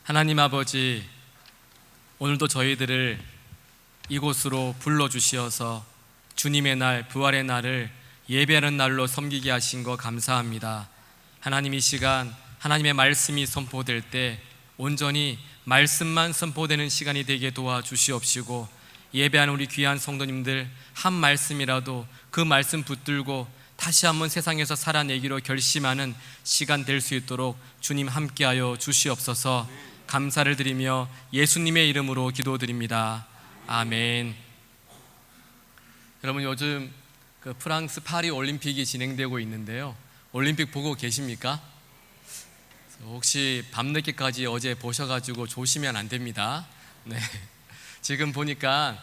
하나님 아버지, 오늘도 저희들을 이곳으로 불러주시어서 주님의 날, 부활의 날을 예배하는 날로 섬기게 하신 거 감사합니다. 하나님, 이 시간 하나님의 말씀이 선포될 때 온전히 말씀만 선포되는 시간이 되게 도와주시옵시고, 예배하는 우리 귀한 성도님들 한 말씀이라도 그 말씀 붙들고 다시 한번 세상에서 살아내기로 결심하는 시간 될 수 있도록 주님 함께하여 주시옵소서. 감사를 드리며 예수님의 이름으로 기도드립니다. 아멘. 여러분, 요즘 프랑스 파리 올림픽이 진행되고 있는데요, 올림픽 보고 계십니까? 혹시 밤늦게까지 어제 보셔가지고 조심하면 안 됩니다. 네. 지금 보니까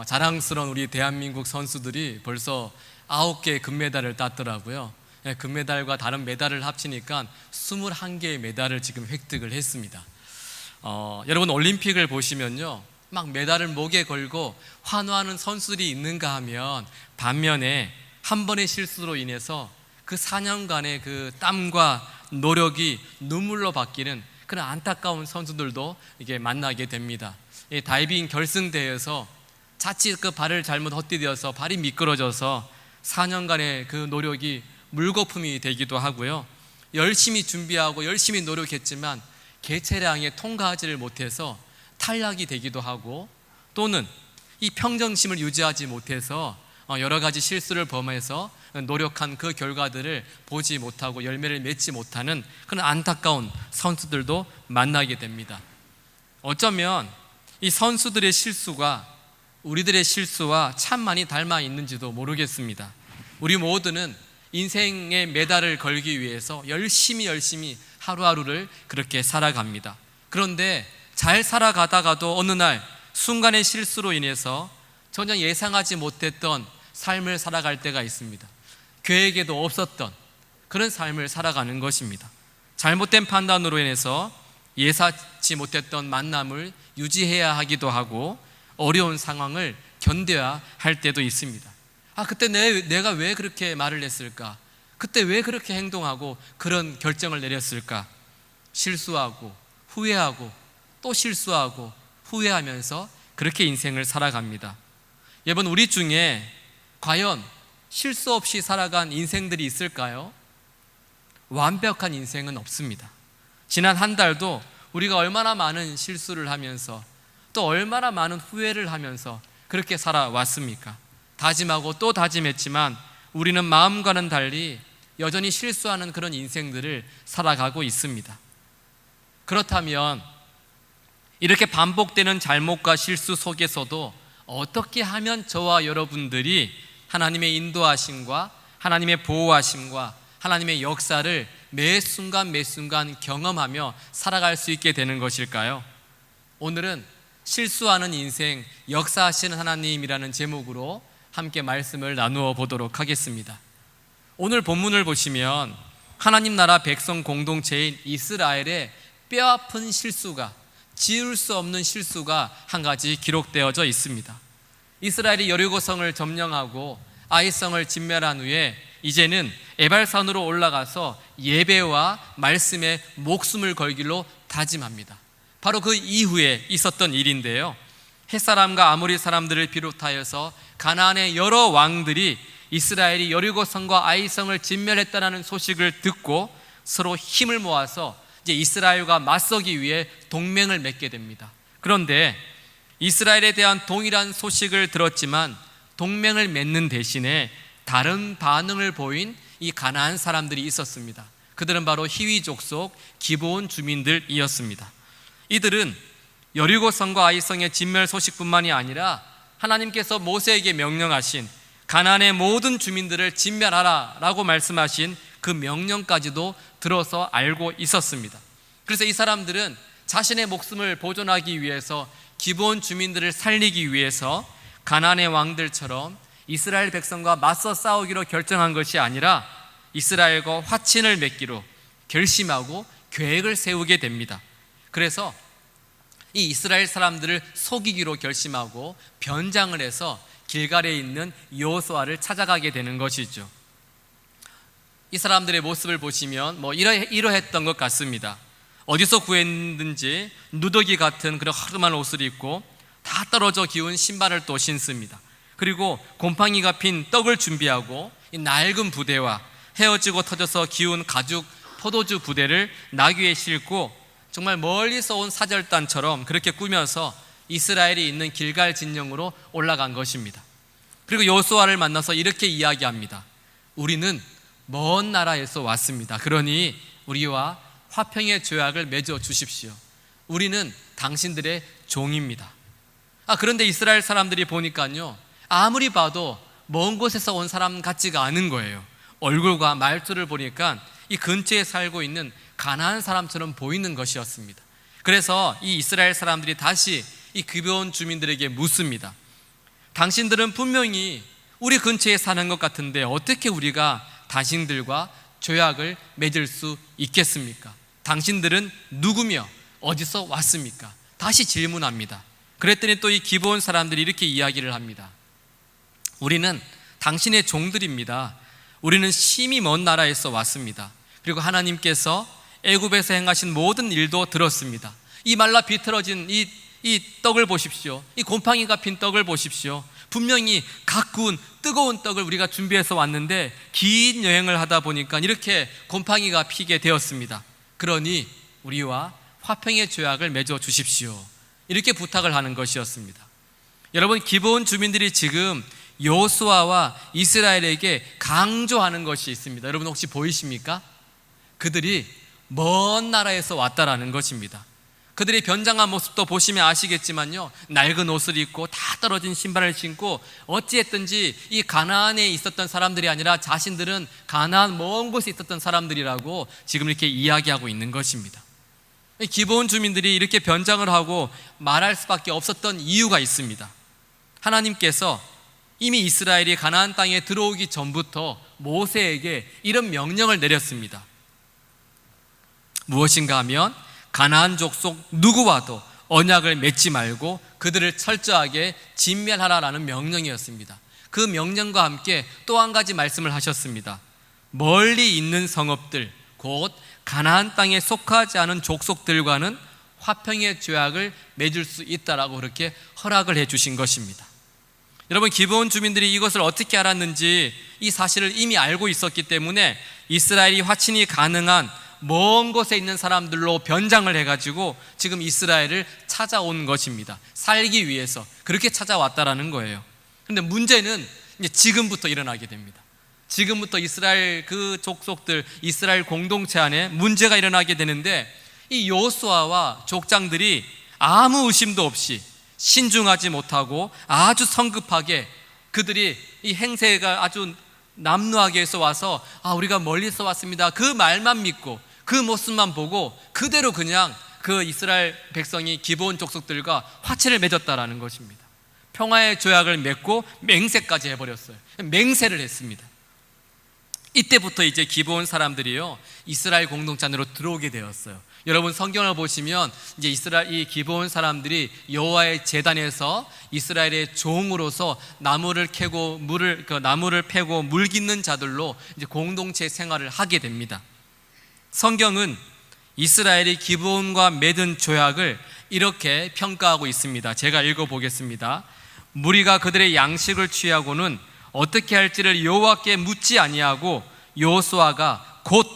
자랑스러운 우리 대한민국 선수들이 벌써 9개의 금메달을 땄더라고요. 네, 금메달과 다른 메달을 합치니까 21개의 메달을 지금 획득을 했습니다. 여러분, 올림픽을 보시면요, 막 메달을 목에 걸고 환호하는 선수들이 있는가 하면, 반면에 한 번의 실수로 인해서 그 4년간의 그 땀과 노력이 눈물로 바뀌는 그런 안타까운 선수들도 이게 만나게 됩니다. 이 다이빙 결승대회에서 자칫 그 발을 잘못 헛디뎌서 발이 미끄러져서 4년간의 그 노력이 물거품이 되기도 하고요, 열심히 준비하고 열심히 노력했지만 개체량에 통과하지를 못해서 탈락이 되기도 하고, 또는 이 평정심을 유지하지 못해서 여러 가지 실수를 범해서 노력한 그 결과들을 보지 못하고 열매를 맺지 못하는 그런 안타까운 선수들도 만나게 됩니다. 어쩌면 이 선수들의 실수가 우리들의 실수와 참 많이 닮아 있는지도 모르겠습니다. 우리 모두는 인생의 메달을 걸기 위해서 열심히 하루하루를 그렇게 살아갑니다. 그런데 잘 살아가다가도 어느 날 순간의 실수로 인해서 전혀 예상하지 못했던 삶을 살아갈 때가 있습니다. 계획에도 없었던 그런 삶을 살아가는 것입니다. 잘못된 판단으로 인해서 예사치 못했던 만남을 유지해야 하기도 하고, 어려운 상황을 견뎌야 할 때도 있습니다. 그때 내가 왜 그렇게 말을 했을까? 그때 왜 그렇게 행동하고 그런 결정을 내렸을까? 실수하고 후회하고 또 실수하고 후회하면서 그렇게 인생을 살아갑니다. 여러분, 우리 중에 과연 실수 없이 살아간 인생들이 있을까요? 완벽한 인생은 없습니다. 지난 한 달도 우리가 얼마나 많은 실수를 하면서 또 얼마나 많은 후회를 하면서 그렇게 살아왔습니까? 다짐하고 또 다짐했지만 우리는 마음과는 달리 여전히 실수하는 그런 인생들을 살아가고 있습니다. 그렇다면 이렇게 반복되는 잘못과 실수 속에서도 어떻게 하면 저와 여러분들이 하나님의 인도하심과 하나님의 보호하심과 하나님의 역사를 매 순간 경험하며 살아갈 수 있게 되는 것일까요? 오늘은 실수하는 인생, 역사하시는 하나님이라는 제목으로 함께 말씀을 나누어 보도록 하겠습니다. 오늘 본문을 보시면 하나님 나라 백성 공동체인 이스라엘의 뼈아픈 실수가, 지울 수 없는 실수가 한 가지 기록되어져 있습니다. 이스라엘이 여리고성을 점령하고 아이성을 진멸한 후에 이제는 에발산으로 올라가서 예배와 말씀에 목숨을 걸기로 다짐합니다. 바로 그 이후에 있었던 일인데요, 햇사람과 아모리 사람들을 비롯하여서 가나안의 여러 왕들이 이스라엘이 여리고성과 아이성을 진멸했다는 소식을 듣고 서로 힘을 모아서 이제 이스라엘과 맞서기 위해 동맹을 맺게 됩니다. 그런데 이스라엘에 대한 동일한 소식을 들었지만 동맹을 맺는 대신에 다른 반응을 보인 이 가나안 사람들이 있었습니다. 그들은 바로 히위 족속 기브온 주민들이었습니다. 이들은 여리고성과 아이성의 진멸 소식뿐만이 아니라 하나님께서 모세에게 명령하신 가나안의 모든 주민들을 진멸하라 라고 말씀하신 그 명령까지도 들어서 알고 있었습니다. 그래서 이 사람들은 자신의 목숨을 보존하기 위해서, 기브온 주민들을 살리기 위해서 가나안의 왕들처럼 이스라엘 백성과 맞서 싸우기로 결정한 것이 아니라 이스라엘과 화친을 맺기로 결심하고 계획을 세우게 됩니다. 그래서 이 이스라엘 사람들을 속이기로 결심하고 변장을 해서 길갈에 있는 여호수아를 찾아가게 되는 것이죠. 이 사람들의 모습을 보시면 이러했던 것 같습니다. 어디서 구했는지 누더기 같은 그런 허름한 옷을 입고 다 떨어져 기운 신발을 또 신습니다. 그리고 곰팡이가 핀 떡을 준비하고 이 낡은 부대와 헤어지고 터져서 기운 가죽 포도주 부대를 나귀에 싣고 정말 멀리서 온 사절단처럼 그렇게 꾸며서 이스라엘이 있는 길갈 진영으로 올라간 것입니다. 그리고 여호수아를 만나서 이렇게 이야기합니다. 우리는 먼 나라에서 왔습니다. 그러니 우리와 화평의 조약을 맺어 주십시오. 우리는 당신들의 종입니다. 그런데 이스라엘 사람들이 보니까요, 아무리 봐도 먼 곳에서 온 사람 같지가 않은 거예요. 얼굴과 말투를 보니까 이 근처에 살고 있는 가나안 사람처럼 보이는 것이었습니다. 그래서 이 이스라엘 사람들이 다시 이 기브온 주민들에게 묻습니다. 당신들은 분명히 우리 근처에 사는 것 같은데 어떻게 우리가 당신들과 조약을 맺을 수 있겠습니까? 당신들은 누구며 어디서 왔습니까? 다시 질문합니다. 그랬더니 또 이 기브온 사람들이 이렇게 이야기를 합니다. 우리는 당신의 종들입니다. 우리는 심히 먼 나라에서 왔습니다. 그리고 하나님께서 애굽에서 행하신 모든 일도 들었습니다. 이 말라 비틀어진 이 떡을 보십시오. 이 곰팡이가 핀 떡을 보십시오. 분명히 가꾸운 뜨거운 떡을 우리가 준비해서 왔는데 긴 여행을 하다 보니까 이렇게 곰팡이가 피게 되었습니다. 그러니 우리와 화평의 조약을 맺어 주십시오. 이렇게 부탁을 하는 것이었습니다. 여러분, 기브온 주민들이 지금 여호수아와 이스라엘에게 강조하는 것이 있습니다. 여러분 혹시 보이십니까? 그들이 먼 나라에서 왔다라는 것입니다. 그들의 변장한 모습도 보시면 아시겠지만요, 낡은 옷을 입고 다 떨어진 신발을 신고 어찌했든지 이 가나안에 있었던 사람들이 아니라 자신들은 가나안 먼 곳에 있었던 사람들이라고 지금 이렇게 이야기하고 있는 것입니다. 기브온 주민들이 이렇게 변장을 하고 말할 수밖에 없었던 이유가 있습니다. 하나님께서 이미 이스라엘이 가나안 땅에 들어오기 전부터 모세에게 이런 명령을 내렸습니다. 무엇인가 하면 가나안 족속 누구와도 언약을 맺지 말고 그들을 철저하게 진멸하라라는 명령이었습니다. 그 명령과 함께 또 한 가지 말씀을 하셨습니다. 멀리 있는 성읍들, 곧 가나안 땅에 속하지 않은 족속들과는 화평의 조약을 맺을 수 있다라고 그렇게 허락을 해 주신 것입니다. 여러분, 기브온 주민들이 이것을 어떻게 알았는지 이 사실을 이미 알고 있었기 때문에 이스라엘이 화친이 가능한 먼 곳에 있는 사람들로 변장을 해가지고 지금 이스라엘을 찾아온 것입니다. 살기 위해서 그렇게 찾아왔다라는 거예요. 그런데 문제는 이제 지금부터 일어나게 됩니다. 지금부터 이스라엘 그 족속들, 이스라엘 공동체 안에 문제가 일어나게 되는데, 이 여호수아와 족장들이 아무 의심도 없이 신중하지 못하고 아주 성급하게 그들이 이 행세가 아주 남루하게 해서 와서 우리가 멀리서 왔습니다, 그 말만 믿고 그 모습만 보고 그대로 그냥 그 이스라엘 백성이 기브온 족속들과 화친을 맺었다라는 것입니다. 평화의 조약을 맺고 맹세까지 해버렸어요. 맹세를 했습니다. 이때부터 이제 기브온 사람들이요, 이스라엘 공동체 안으로 들어오게 되었어요. 여러분, 성경을 보시면 이제 이 기브온 사람들이 여호와의 제단에서 이스라엘의 종으로서 나무를 캐고 나무를 패고 물 깃는 자들로 이제 공동체 생활을 하게 됩니다. 성경은 이스라엘이 기브온과 맺은 조약을 이렇게 평가하고 있습니다. 제가 읽어보겠습니다. 무리가 그들의 양식을 취하고는 어떻게 할지를 여호와께 묻지 아니하고 여호수아가 곧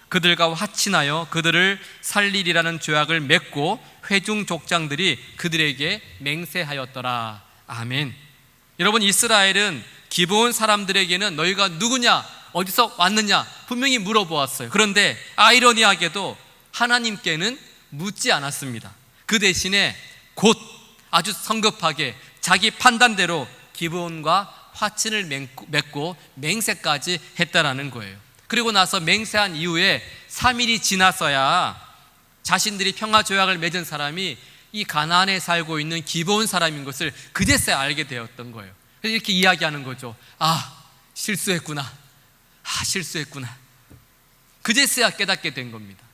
그들과 화친하여 그들을 살리리라는 조약을 맺고 회중 족장들이 그들에게 맹세하였더라. 아멘. 여러분, 이스라엘은 기브온 사람들에게는 너희가 누구냐, 어디서 왔느냐 분명히 물어보았어요. 그런데 아이러니하게도 하나님께는 묻지 않았습니다. 그 대신에 곧 아주 성급하게 자기 판단대로 기브온과 화친을 맺고 맹세까지 했다라는 거예요. 그리고 나서 맹세한 이후에 3일이 지나서야 자신들이 평화조약을 맺은 사람이 이 가나안에 살고 있는 기브온 사람인 것을 그제서야 알게 되었던 거예요. 그래서 이렇게 이야기하는 거죠. 실수했구나. 실수했구나. 그제서야 깨닫게 된 겁니다.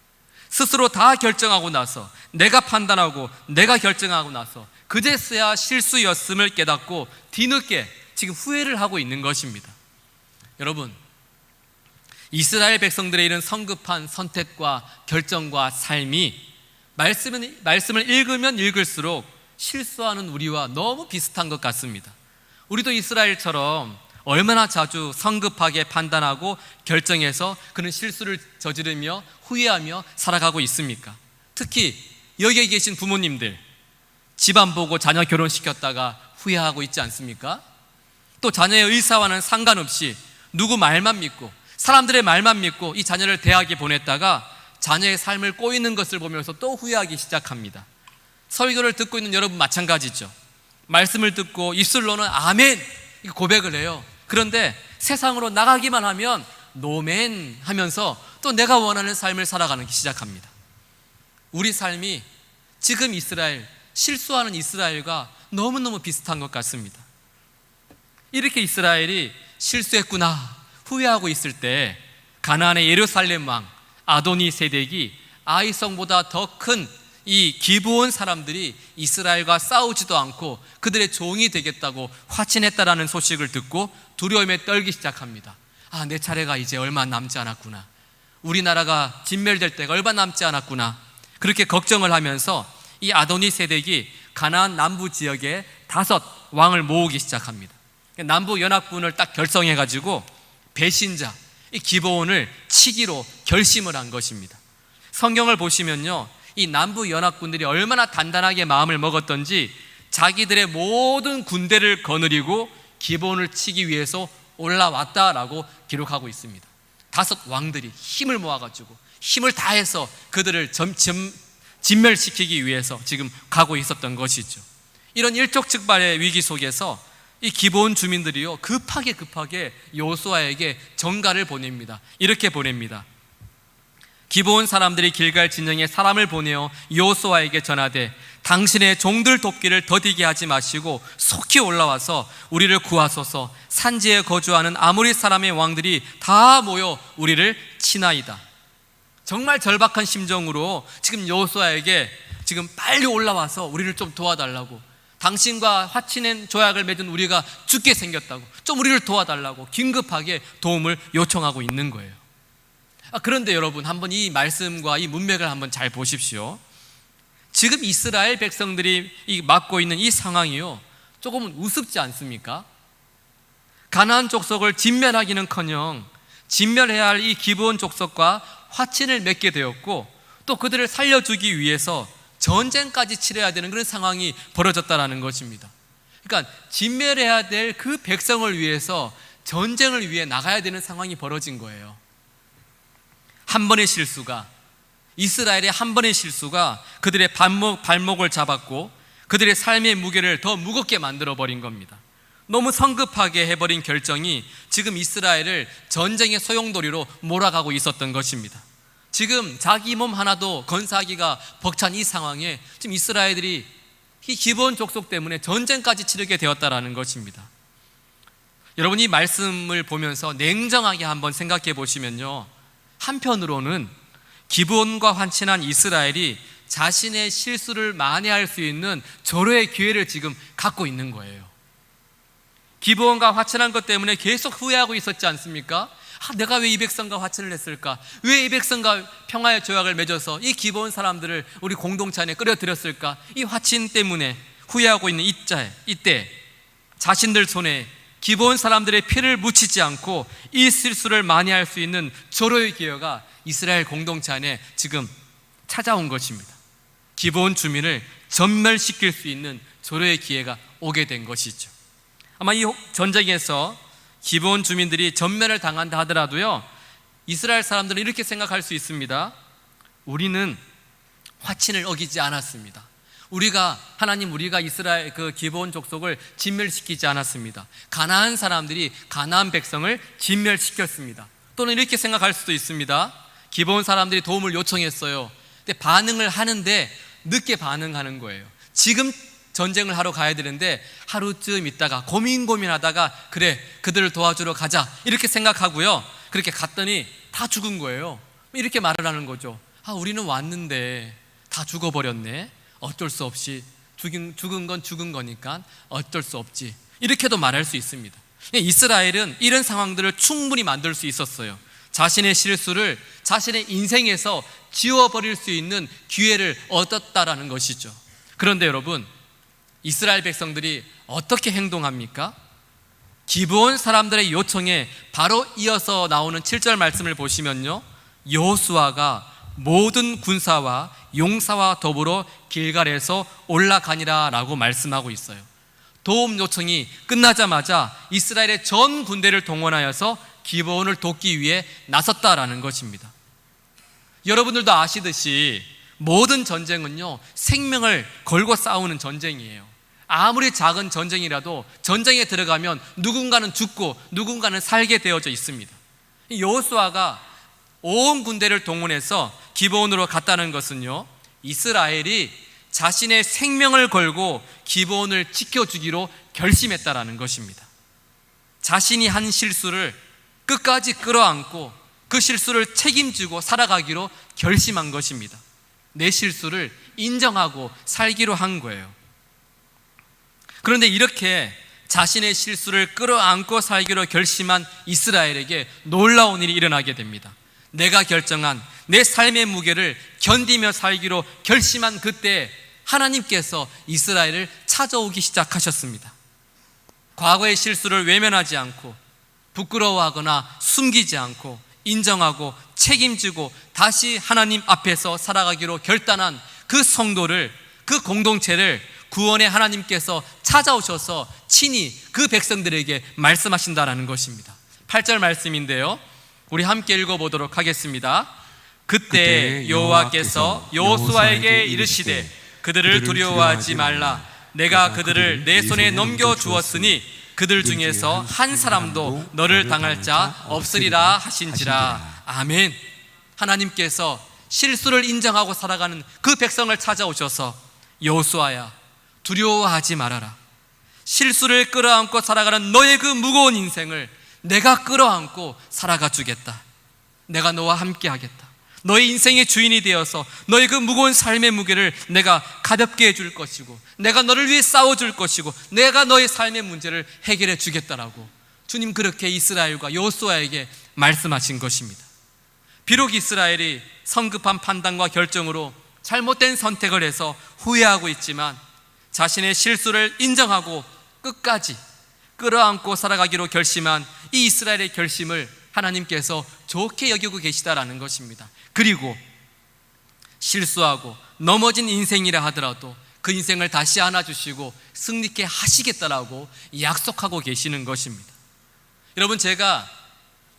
스스로 다 결정하고 나서, 내가 판단하고 내가 결정하고 나서 그제서야 실수였음을 깨닫고 뒤늦게 지금 후회를 하고 있는 것입니다. 여러분, 이스라엘 백성들의 이런 성급한 선택과 결정과 삶이 말씀을 읽으면 읽을수록 실수하는 우리와 너무 비슷한 것 같습니다. 우리도 이스라엘처럼 얼마나 자주 성급하게 판단하고 결정해서 그런 실수를 저지르며 후회하며 살아가고 있습니까? 특히 여기에 계신 부모님들, 집안 보고 자녀 결혼시켰다가 후회하고 있지 않습니까? 또 자녀의 의사와는 상관없이 누구 말만 믿고 사람들의 말만 믿고 이 자녀를 대학에 보냈다가 자녀의 삶을 꼬이는 것을 보면서 또 후회하기 시작합니다. 설교를 듣고 있는 여러분 마찬가지죠. 말씀을 듣고 입술로는 아멘 고백을 해요. 그런데 세상으로 나가기만 하면 노멘 하면서 또 내가 원하는 삶을 살아가기 시작합니다. 우리 삶이 지금 이스라엘, 실수하는 이스라엘과 너무너무 비슷한 것 같습니다. 이렇게 이스라엘이 실수했구나 후회하고 있을 때 가나안의 예루살렘 왕 아도니세덱이 아이성보다 더 큰 이 기브온 사람들이 이스라엘과 싸우지도 않고 그들의 종이 되겠다고 화친했다라는 소식을 듣고 두려움에 떨기 시작합니다. 내 차례가 이제 얼마 남지 않았구나. 우리나라가 진멸될 때가 얼마 남지 않았구나. 그렇게 걱정을 하면서 이 아도니세덱이 가나안 남부 지역에 5 왕을 모으기 시작합니다. 남부 연합군을 딱 결성해가지고 배신자 이 기브온을 치기로 결심을 한 것입니다. 성경을 보시면요, 이 남부 연합군들이 얼마나 단단하게 마음을 먹었던지 자기들의 모든 군대를 거느리고 기브온을 치기 위해서 올라왔다라고 기록하고 있습니다. 5 왕들이 힘을 모아가지고 힘을 다해서 그들을 진멸시키기 위해서 지금 가고 있었던 것이죠. 이런 일촉즉발의 위기 속에서 이 기브온 주민들이요 급하게 여호수아에게 전가를 보냅니다. 이렇게 보냅니다. 기브온 사람들이 길갈 진영에 사람을 보내어 여호수아에게 전하되 당신의 종들 돕기를 더디게 하지 마시고 속히 올라와서 우리를 구하소서. 산지에 거주하는 아모리 사람의 왕들이 다 모여 우리를 치나이다. 정말 절박한 심정으로 지금 여호수아에게 지금 빨리 올라와서 우리를 좀 도와달라고, 당신과 화친한 조약을 맺은 우리가 죽게 생겼다고 좀 우리를 도와달라고 긴급하게 도움을 요청하고 있는 거예요. 그런데 여러분 한번 이 말씀과 이 문맥을 한번 잘 보십시오. 지금 이스라엘 백성들이 맡고 있는 이 상황이요 조금은 우습지 않습니까? 가나안 족속을 진멸하기는커녕 진멸해야 할 이 기브온 족속과 화친을 맺게 되었고 또 그들을 살려주기 위해서 전쟁까지 치러야 되는 그런 상황이 벌어졌다는 것입니다. 그러니까 진멸해야 될 그 백성을 위해서 전쟁을 위해 나가야 되는 상황이 벌어진 거예요. 한 번의 실수가, 이스라엘의 한 번의 실수가 그들의 발목을 잡았고 그들의 삶의 무게를 더 무겁게 만들어버린 겁니다. 너무 성급하게 해버린 결정이 지금 이스라엘을 전쟁의 소용돌이로 몰아가고 있었던 것입니다. 지금 자기 몸 하나도 건사하기가 벅찬 이 상황에 지금 이스라엘들이 이 기브온 족속 때문에 전쟁까지 치르게 되었다는 것입니다. 여러분 이 말씀을 보면서 냉정하게 한번 생각해 보시면요, 한편으로는 기브온과 환친한 이스라엘이 자신의 실수를 만회할 수 있는 절호의 기회를 지금 갖고 있는 거예요. 기브온과 화친한 것 때문에 계속 후회하고 있었지 않습니까? 내가 왜 이 백성과 화친을 했을까? 왜 이 백성과 평화의 조약을 맺어서 이 기브온 사람들을 우리 공동체 안에 끌어들였을까? 이 화친 때문에 후회하고 있는 이때 자신들 손에 기브온 사람들의 피를 묻히지 않고 이 실수를 만회할 수 있는 절호의 기회가 이스라엘 공동체 안에 지금 찾아온 것입니다. 기브온 주민을 전멸시킬 수 있는 절호의 기회가 오게 된 것이죠. 아마 이 전쟁에서 기브온 주민들이 전멸을 당한다 하더라도요, 이스라엘 사람들은 이렇게 생각할 수 있습니다. 우리는 화친을 어기지 않았습니다. 우리가 이스라엘 그 기브온 족속을 진멸시키지 않았습니다. 가나안 사람들이 가나안 백성을 진멸시켰습니다. 또는 이렇게 생각할 수도 있습니다. 기브온 사람들이 도움을 요청했어요. 근데 반응을 하는데 늦게 반응하는 거예요. 지금 전쟁을 하러 가야 되는데 하루쯤 있다가 고민하다가 그래 그들을 도와주러 가자 이렇게 생각하고요, 그렇게 갔더니 다 죽은 거예요. 이렇게 말을 하는 거죠. 우리는 왔는데 다 죽어버렸네. 어쩔 수 없이 죽은 건 죽은 거니까 어쩔 수 없지, 이렇게도 말할 수 있습니다. 이스라엘은 이런 상황들을 충분히 만들 수 있었어요. 자신의 실수를 자신의 인생에서 지워버릴 수 있는 기회를 얻었다라는 것이죠. 그런데 여러분, 이스라엘 백성들이 어떻게 행동합니까? 기브온 사람들의 요청에 바로 이어서 나오는 7절 말씀을 보시면요, 여호수아가 모든 군사와 용사와 더불어 길갈에서 올라가니라 라고 말씀하고 있어요. 도움 요청이 끝나자마자 이스라엘의 전 군대를 동원하여서 기브온을 돕기 위해 나섰다라는 것입니다. 여러분들도 아시듯이 모든 전쟁은요, 생명을 걸고 싸우는 전쟁이에요. 아무리 작은 전쟁이라도 전쟁에 들어가면 누군가는 죽고 누군가는 살게 되어져 있습니다. 여호수아가 온 군대를 동원해서 기브온으로 갔다는 것은요, 이스라엘이 자신의 생명을 걸고 기브온을 지켜주기로 결심했다라는 것입니다. 자신이 한 실수를 끝까지 끌어안고 그 실수를 책임지고 살아가기로 결심한 것입니다. 내 실수를 인정하고 살기로 한 거예요. 그런데 이렇게 자신의 실수를 끌어안고 살기로 결심한 이스라엘에게 놀라운 일이 일어나게 됩니다. 내가 결정한 내 삶의 무게를 견디며 살기로 결심한 그때 하나님께서 이스라엘을 찾아오기 시작하셨습니다. 과거의 실수를 외면하지 않고 부끄러워하거나 숨기지 않고 인정하고 책임지고 다시 하나님 앞에서 살아가기로 결단한 그 성도를, 그 공동체를 구원의 하나님께서 찾아오셔서 친히 그 백성들에게 말씀하신다라는 것입니다. 8절 말씀인데요, 우리 함께 읽어보도록 하겠습니다. 그때 여호와께서 여호수아에게 이르시되 그들을 두려워하지 말라. 내가 그들을 내 손에 넘겨주었으니 그들 중에서 한 사람도 너를 당할 자 없으리라 하신지라. 아멘. 하나님께서 실수를 인정하고 살아가는 그 백성을 찾아오셔서 여호수아야, 두려워하지 말아라. 실수를 끌어안고 살아가는 너의 그 무거운 인생을 내가 끌어안고 살아가 주겠다. 내가 너와 함께 하겠다. 너의 인생의 주인이 되어서 너의 그 무거운 삶의 무게를 내가 가볍게 해줄 것이고, 내가 너를 위해 싸워줄 것이고, 내가 너의 삶의 문제를 해결해 주겠다라고 주님 그렇게 이스라엘과 여호수아에게 말씀하신 것입니다. 비록 이스라엘이 성급한 판단과 결정으로 잘못된 선택을 해서 후회하고 있지만 자신의 실수를 인정하고 끝까지 끌어안고 살아가기로 결심한 이 이스라엘의 결심을 하나님께서 좋게 여기고 계시다라는 것입니다. 그리고 실수하고 넘어진 인생이라 하더라도 그 인생을 다시 안아주시고 승리케 하시겠다라고 약속하고 계시는 것입니다. 여러분, 제가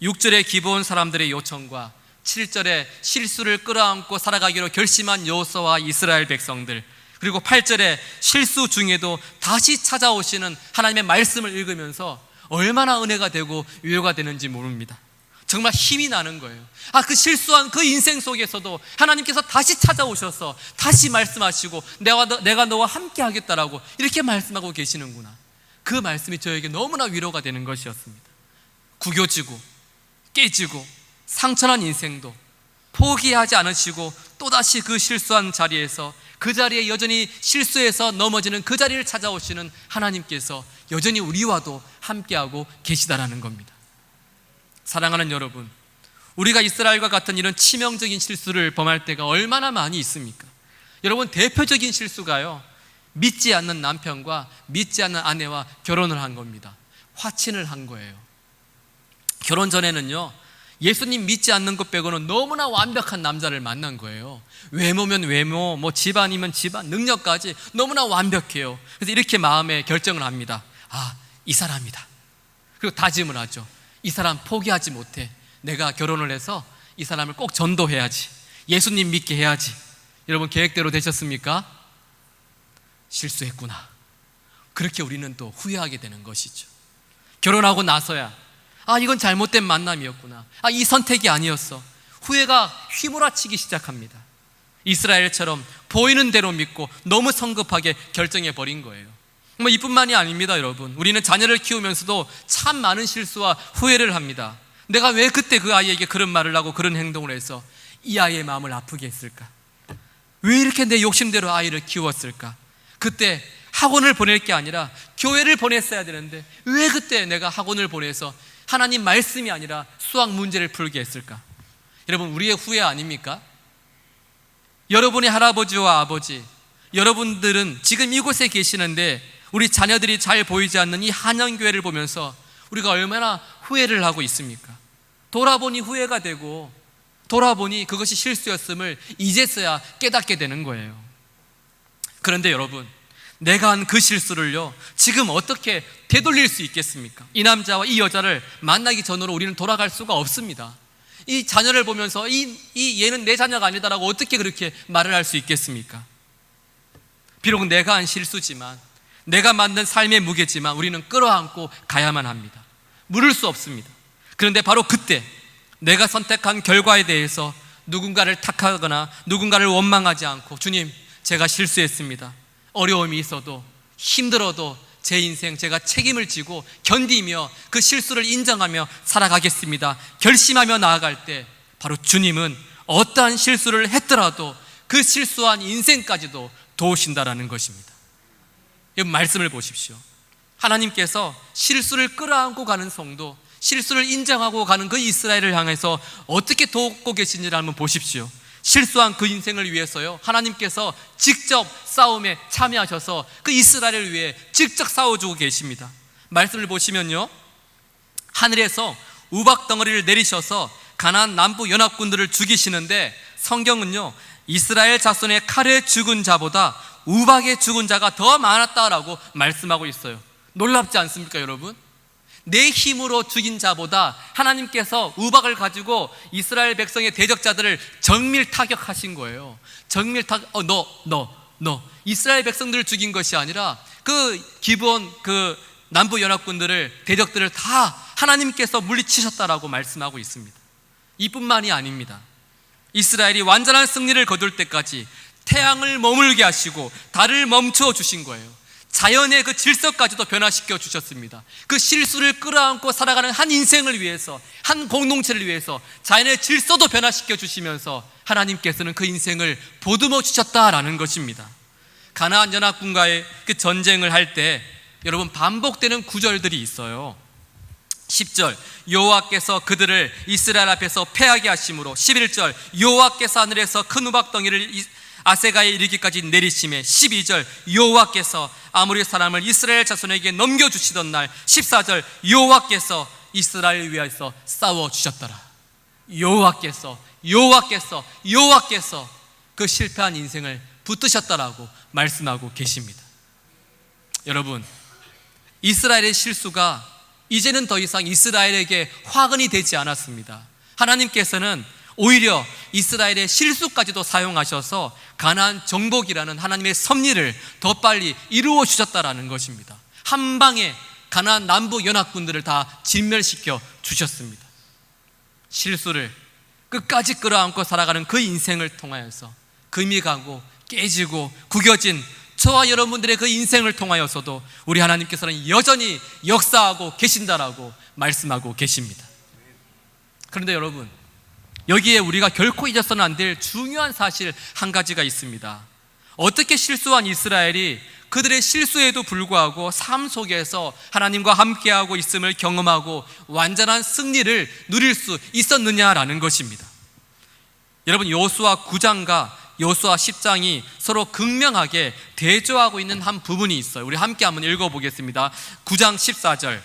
6절에 기브온 사람들의 요청과 7절에 실수를 끌어안고 살아가기로 결심한 여호수아와 이스라엘 백성들, 그리고 8절에 실수 중에도 다시 찾아오시는 하나님의 말씀을 읽으면서 얼마나 은혜가 되고 위로가 되는지 모릅니다. 정말 힘이 나는 거예요. 그 실수한 그 인생 속에서도 하나님께서 다시 찾아오셔서 다시 말씀하시고 내가 너와 함께 하겠다라고 이렇게 말씀하고 계시는구나. 그 말씀이 저에게 너무나 위로가 되는 것이었습니다. 구겨지고 깨지고 상처난 인생도 포기하지 않으시고 또다시 그 실수한 자리에서, 그 자리에 여전히 실수해서 넘어지는 그 자리를 찾아오시는 하나님께서 여전히 우리와도 함께하고 계시다라는 겁니다. 사랑하는 여러분, 우리가 이스라엘과 같은 이런 치명적인 실수를 범할 때가 얼마나 많이 있습니까? 여러분, 대표적인 실수가요, 믿지 않는 남편과 믿지 않는 아내와 결혼을 한 겁니다. 화친을 한 거예요. 결혼 전에는요, 예수님 믿지 않는 것 빼고는 너무나 완벽한 남자를 만난 거예요. 외모면 외모, 집안이면 집안, 능력까지 너무나 완벽해요. 그래서 이렇게 마음에 결정을 합니다. 이 사람이다. 그리고 다짐을 하죠. 이 사람 포기하지 못해. 내가 결혼을 해서 이 사람을 꼭 전도해야지. 예수님 믿게 해야지. 여러분, 계획대로 되셨습니까? 실수했구나. 그렇게 우리는 또 후회하게 되는 것이죠. 결혼하고 나서야 이건 잘못된 만남이었구나. 이 선택이 아니었어. 후회가 휘몰아치기 시작합니다. 이스라엘처럼 보이는 대로 믿고 너무 성급하게 결정해버린 거예요. 이뿐만이 아닙니다, 여러분. 우리는 자녀를 키우면서도 참 많은 실수와 후회를 합니다. 내가 왜 그때 그 아이에게 그런 말을 하고 그런 행동을 해서 이 아이의 마음을 아프게 했을까? 왜 이렇게 내 욕심대로 아이를 키웠을까? 그때 학원을 보낼 게 아니라 교회를 보냈어야 되는데 왜 그때 내가 학원을 보내서 하나님 말씀이 아니라 수학 문제를 풀게 했을까? 여러분, 우리의 후회 아닙니까? 여러분의 할아버지와 아버지, 여러분들은 지금 이곳에 계시는데 우리 자녀들이 잘 보이지 않는 이 한영교회를 보면서 우리가 얼마나 후회를 하고 있습니까? 돌아보니 후회가 되고, 돌아보니 그것이 실수였음을 이제서야 깨닫게 되는 거예요. 그런데 여러분, 내가 한 그 실수를요, 지금 어떻게 되돌릴 수 있겠습니까? 이 남자와 이 여자를 만나기 전으로 우리는 돌아갈 수가 없습니다. 이 자녀를 보면서 얘는 내 자녀가 아니다라고 어떻게 그렇게 말을 할 수 있겠습니까? 비록 내가 한 실수지만, 내가 만든 삶의 무게지만 우리는 끌어안고 가야만 합니다. 물을 수 없습니다. 그런데 바로 그때 내가 선택한 결과에 대해서 누군가를 탓하거나 누군가를 원망하지 않고, 주님, 제가 실수했습니다. 어려움이 있어도 힘들어도 제 인생 제가 책임을 지고 견디며 그 실수를 인정하며 살아가겠습니다. 결심하며 나아갈 때 바로 주님은 어떠한 실수를 했더라도 그 실수한 인생까지도 도우신다라는 것입니다. 이 말씀을 보십시오. 하나님께서 실수를 끌어안고 가는 성도, 실수를 인정하고 가는 그 이스라엘을 향해서 어떻게 돕고 계신지를 한번 보십시오. 실수한 그 인생을 위해서요, 하나님께서 직접 싸움에 참여하셔서 그 이스라엘을 위해 직접 싸워주고 계십니다. 말씀을 보시면요, 하늘에서 우박 덩어리를 내리셔서 가나안 남부 연합군들을 죽이시는데, 성경은요, 이스라엘 자손의 칼에 죽은 자보다 우박에 죽은 자가 더 많았다라고 말씀하고 있어요. 놀랍지 않습니까, 여러분? 내 힘으로 죽인 자보다 하나님께서 우박을 가지고 이스라엘 백성의 대적자들을 정밀 타격하신 거예요. 정밀 타격, 이스라엘 백성들을 죽인 것이 아니라 그 기브온 그 남부 연합군들을, 대적들을 다 하나님께서 물리치셨다라고 말씀하고 있습니다. 이뿐만이 아닙니다. 이스라엘이 완전한 승리를 거둘 때까지 태양을 머물게 하시고 달을 멈추어 주신 거예요. 자연의 그 질서까지도 변화시켜 주셨습니다. 그 실수를 끌어안고 살아가는 한 인생을 위해서, 한 공동체를 위해서 자연의 질서도 변화시켜 주시면서 하나님께서는 그 인생을 보듬어 주셨다라는 것입니다. 가나안 연합군과의 그 전쟁을 할 때 여러분, 반복되는 구절들이 있어요. 10절, 여호와께서 그들을 이스라엘 앞에서 패하게 하심으로. 11절, 여호와께서 하늘에서 큰 우박덩이를 아세가에 이르기까지 내리심에. 12절, 여호와께서 아모리 사람을 이스라엘 자손에게 넘겨주시던 날. 14절, 여호와께서 이스라엘 위하여서 싸워주셨더라. 여호와께서 그 실패한 인생을 붙드셨다라고 말씀하고 계십니다. 여러분, 이스라엘의 실수가 이제는 더 이상 이스라엘에게 화근이 되지 않았습니다. 하나님께서는 오히려 이스라엘의 실수까지도 사용하셔서 가나안 정복이라는 하나님의 섭리를 더 빨리 이루어 주셨다라는 것입니다. 한 방에 가나안 남부 연합군들을 다 진멸시켜 주셨습니다. 실수를 끝까지 끌어안고 살아가는 그 인생을 통하여서 금이 가고 깨지고 구겨진 저와 여러분들의 그 인생을 통하여서도 우리 하나님께서는 여전히 역사하고 계신다라고 말씀하고 계십니다. 그런데 여러분, 여기에 우리가 결코 잊어서는 안 될 중요한 사실 한 가지가 있습니다. 어떻게 실수한 이스라엘이 그들의 실수에도 불구하고 삶 속에서 하나님과 함께하고 있음을 경험하고 완전한 승리를 누릴 수 있었느냐라는 것입니다. 여러분, 여호수아 9장과 여호수아 10장이 서로 극명하게 대조하고 있는 한 부분이 있어요. 우리 함께 한번 읽어보겠습니다. 9장 14절,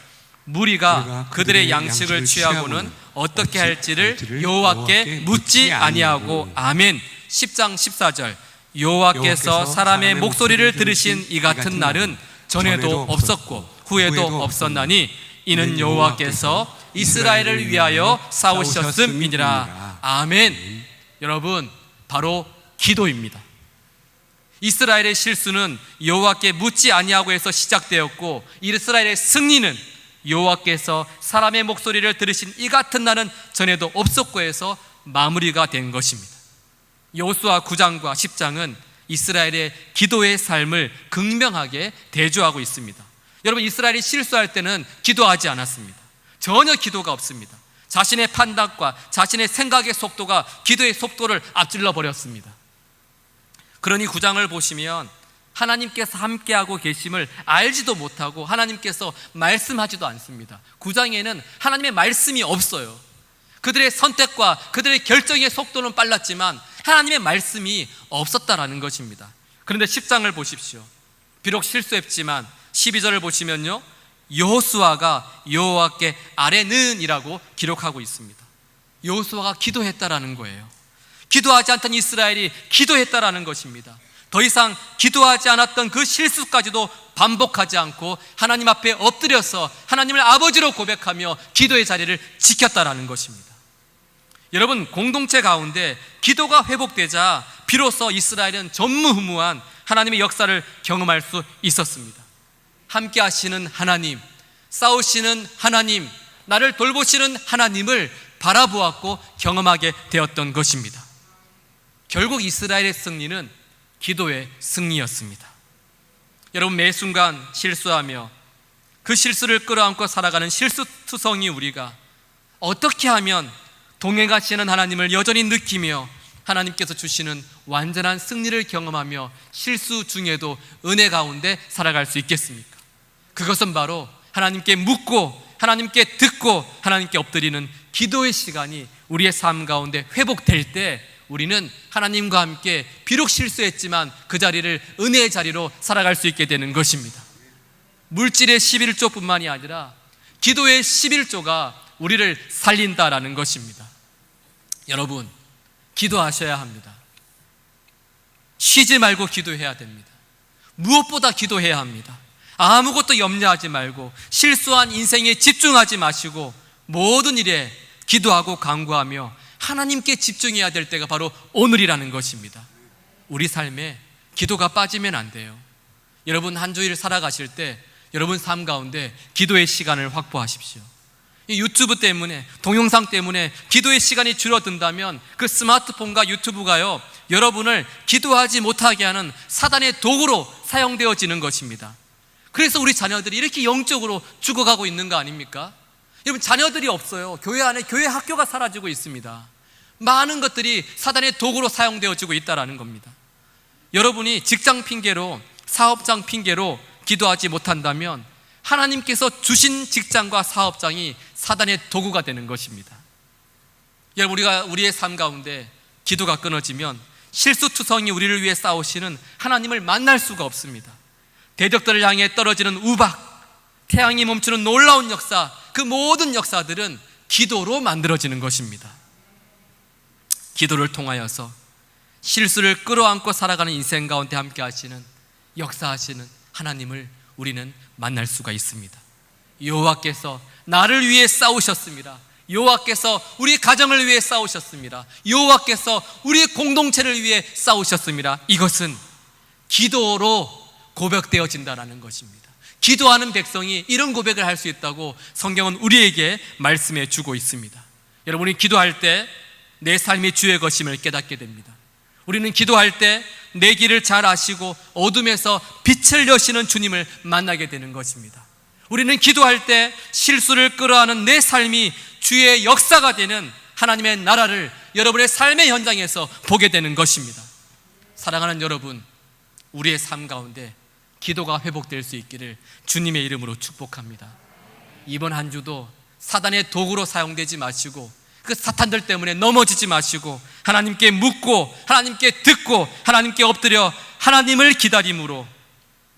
무리가 그들의 양식을 취하고는 어떻게 할지를 여호와께 묻지 아니하고. 아멘. 10장 14절, 여호와께서 사람의 목소리를 들으신 이 같은 날은 전에도 없었고 후에도 없었나니 이는 여호와께서 이스라엘을 위하여 싸우셨음이니라. 아멘. 여러분, 바로 기도입니다. 이스라엘의 실수는 여호와께 묻지 아니하고 해서 시작되었고, 이스라엘의 승리는 여호와께서 사람의 목소리를 들으신 이 같은 날은 전에도 없었고 해서 마무리가 된 것입니다. 여호수아 9장과 10장은 이스라엘의 기도의 삶을 극명하게 대조하고 있습니다. 여러분, 이스라엘이 실수할 때는 기도하지 않았습니다. 전혀 기도가 없습니다. 자신의 판단과 자신의 생각의 속도가 기도의 속도를 앞질러 버렸습니다. 그러니 9장을 보시면 하나님께서 함께하고 계심을 알지도 못하고 하나님께서 말씀하지도 않습니다. 9장에는 하나님의 말씀이 없어요. 그들의 선택과 그들의 결정의 속도는 빨랐지만 하나님의 말씀이 없었다라는 것입니다. 그런데 10장을 보십시오. 비록 실수했지만 12절을 보시면요, 여호수아가 여호와께 아뢰는 이라고 기록하고 있습니다. 여호수아가 기도했다라는 거예요. 기도하지 않던 이스라엘이 기도했다라는 것입니다. 더 이상 기도하지 않았던 그 실수까지도 반복하지 않고 하나님 앞에 엎드려서 하나님을 아버지로 고백하며 기도의 자리를 지켰다라는 것입니다. 여러분, 공동체 가운데 기도가 회복되자 비로소 이스라엘은 전무후무한 하나님의 역사를 경험할 수 있었습니다. 함께 하시는 하나님, 싸우시는 하나님, 나를 돌보시는 하나님을 바라보았고 경험하게 되었던 것입니다. 결국 이스라엘의 승리는 기도의 승리였습니다. 여러분, 매 순간 실수하며 그 실수를 끌어안고 살아가는 실수투성이 우리가 어떻게 하면 동행하시는 하나님을 여전히 느끼며 하나님께서 주시는 완전한 승리를 경험하며 실수 중에도 은혜 가운데 살아갈 수 있겠습니까? 그것은 바로 하나님께 묻고 하나님께 듣고 하나님께 엎드리는 기도의 시간이 우리의 삶 가운데 회복될 때 우리는 하나님과 함께 비록 실수했지만 그 자리를 은혜의 자리로 살아갈 수 있게 되는 것입니다. 물질의 11조뿐만이 아니라 기도의 11조가 우리를 살린다라는 것입니다. 여러분, 기도하셔야 합니다. 쉬지 말고 기도해야 됩니다. 무엇보다 기도해야 합니다. 아무것도 염려하지 말고 실수한 인생에 집중하지 마시고 모든 일에 기도하고 간구하며 하나님께 집중해야 될 때가 바로 오늘이라는 것입니다. 우리 삶에 기도가 빠지면 안 돼요. 여러분, 한 주일 살아가실 때 여러분 삶 가운데 기도의 시간을 확보하십시오. 이 유튜브 때문에, 동영상 때문에 기도의 시간이 줄어든다면 그 스마트폰과 유튜브가요, 여러분을 기도하지 못하게 하는 사단의 도구로 사용되어지는 것입니다. 그래서 우리 자녀들이 이렇게 영적으로 죽어가고 있는 거 아닙니까? 여러분, 자녀들이 없어요. 교회 안에 교회 학교가 사라지고 있습니다. 많은 것들이 사단의 도구로 사용되어지고 있다는 겁니다. 여러분이 직장 핑계로, 사업장 핑계로 기도하지 못한다면 하나님께서 주신 직장과 사업장이 사단의 도구가 되는 것입니다. 여러분, 우리가 우리의 삶 가운데 기도가 끊어지면 실수투성이 우리를 위해 싸우시는 하나님을 만날 수가 없습니다. 대적들을 향해 떨어지는 우박, 태양이 멈추는 놀라운 역사, 그 모든 역사들은 기도로 만들어지는 것입니다. 기도를 통하여서 실수를 끌어안고 살아가는 인생 가운데 함께 하시는, 역사하시는 하나님을 우리는 만날 수가 있습니다. 여호와께서 나를 위해 싸우셨습니다. 여호와께서 우리 가정을 위해 싸우셨습니다. 여호와께서 우리 공동체를 위해 싸우셨습니다. 이것은 기도로 고백되어진다는 것입니다. 기도하는 백성이 이런 고백을 할 수 있다고 성경은 우리에게 말씀해 주고 있습니다. 여러분이 기도할 때 내 삶이 주의 것임을 깨닫게 됩니다. 우리는 기도할 때 내 길을 잘 아시고 어둠에서 빛을 여시는 주님을 만나게 되는 것입니다. 우리는 기도할 때 실수를 끌어안은 내 삶이 주의 역사가 되는 하나님의 나라를 여러분의 삶의 현장에서 보게 되는 것입니다. 사랑하는 여러분, 우리의 삶 가운데 기도가 회복될 수 있기를 주님의 이름으로 축복합니다. 이번 한 주도 사단의 도구로 사용되지 마시고 그 사탄들 때문에 넘어지지 마시고 하나님께 묻고 하나님께 듣고 하나님께 엎드려 하나님을 기다림으로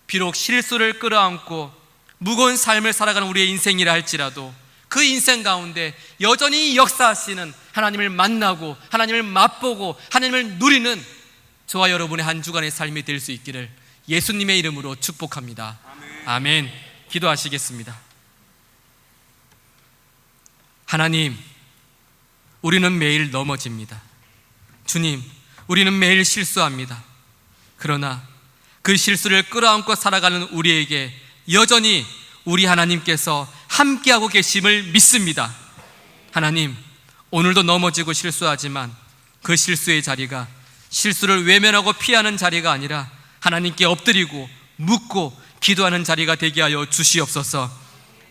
비록 실수를 끌어안고 무거운 삶을 살아가는 우리의 인생이라 할지라도 그 인생 가운데 여전히 역사하시는 하나님을 만나고 하나님을 맛보고 하나님을 누리는 저와 여러분의 한 주간의 삶이 될 수 있기를 예수님의 이름으로 축복합니다. 아멘. 기도하시겠습니다. 하나님, 우리는 매일 넘어집니다. 주님, 우리는 매일 실수합니다. 그러나 그 실수를 끌어안고 살아가는 우리에게 여전히 우리 하나님께서 함께하고 계심을 믿습니다. 하나님, 오늘도 넘어지고 실수하지만 그 실수의 자리가 실수를 외면하고 피하는 자리가 아니라 하나님께 엎드리고 묻고 기도하는 자리가 되게 하여 주시옵소서.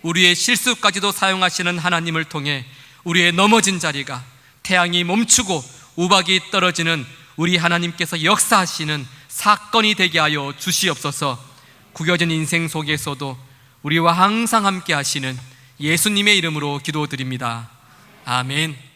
우리의 실수까지도 사용하시는 하나님을 통해 우리의 넘어진 자리가 태양이 멈추고 우박이 떨어지는 우리 하나님께서 역사하시는 사건이 되게 하여 주시옵소서. 구겨진 인생 속에서도 우리와 항상 함께 하시는 예수님의 이름으로 기도드립니다. 아멘.